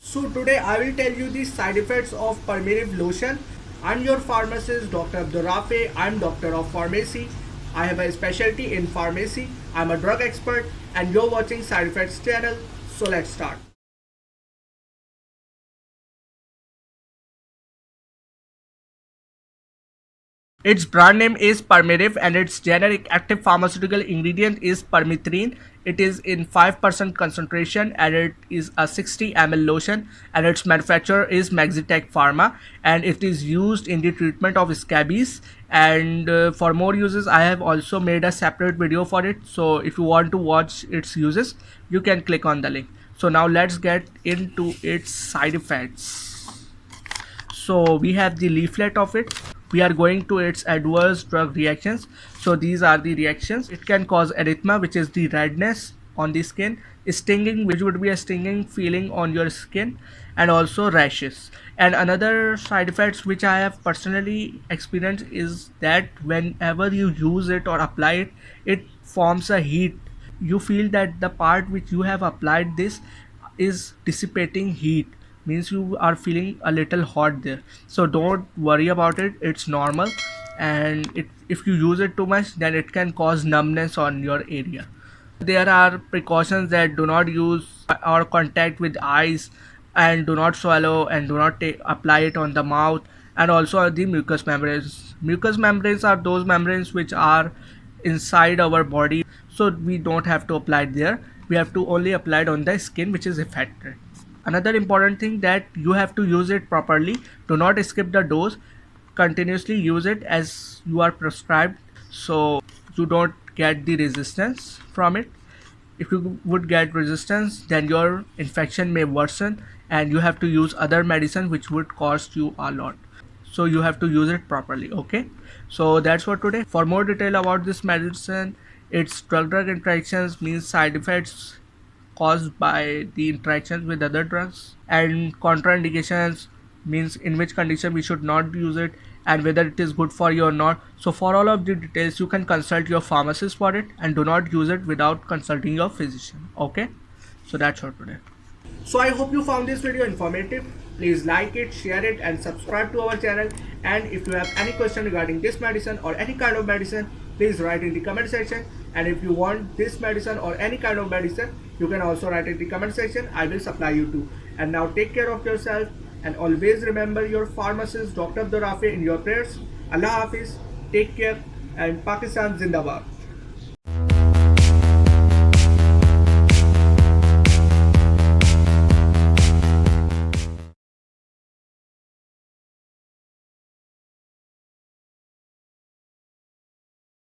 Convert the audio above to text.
So today I will tell you the side effects of Permeriv lotion. I'm your pharmacist Dr. Abdurrafe. I'm doctor of pharmacy. I have a specialty in pharmacy. I'm a drug expert and you're watching Side Effects channel. So let's start. Its brand name is Permeriv and its generic active pharmaceutical ingredient is permethrin. It is in 5% concentration and it is a 60 ml lotion, and its manufacturer is Maxitech Pharma, and it is used in the treatment of scabies. And for more uses I have also made a separate video for it, so if you want to watch its uses you can click on the link. So now let's get into its side effects. So we have the leaflet of it. We are going to its adverse drug reactions. So these are the reactions. It can cause erythema, which is the redness on the skin, stinging, which would be a stinging feeling on your skin, and also rashes. And another side effects which I have personally experienced is that whenever you use it or apply it, it forms a heat. You feel that the part which you have applied this is dissipating heat, means you are feeling a little hot there. So don't worry about it, it's normal. And if you use it too much, then it can cause numbness on your area. There are precautions that do not use or contact with eyes, and do not swallow, and do not apply it on the mouth, and also the mucous membranes. Mucous membranes are those membranes which are inside our body, so we don't have to apply it there. We have to only apply it on the skin which is affected. Another important thing that you have to use it properly. Do not skip the dose. Continuously use it as you are prescribed, so you don't get the resistance from it. If you would get resistance, then your infection may worsen and you have to use other medicine which would cost you a lot. So you have to use it properly. Okay, so that's for today. For more detail about this medicine, its drug interactions, means side effects caused by the interactions with other drugs, and contraindications, means in which condition we should not use it, and whether it is good for you or not. So for all of the details you can consult your pharmacist for it, and do not use it without consulting your physician. Okay, so that's all today. So I hope you found this video informative. Please like it, share it and subscribe to our channel. And if you have any question regarding this medicine or any kind of medicine, please write in the comment section. And if you want this medicine or any kind of medicine, you can also write in the comment section. I will supply you too. And now take care of yourself and always remember your pharmacist Dr. Abdurrafe in your prayers. Allah Hafiz, take care, and Pakistan Zindabad.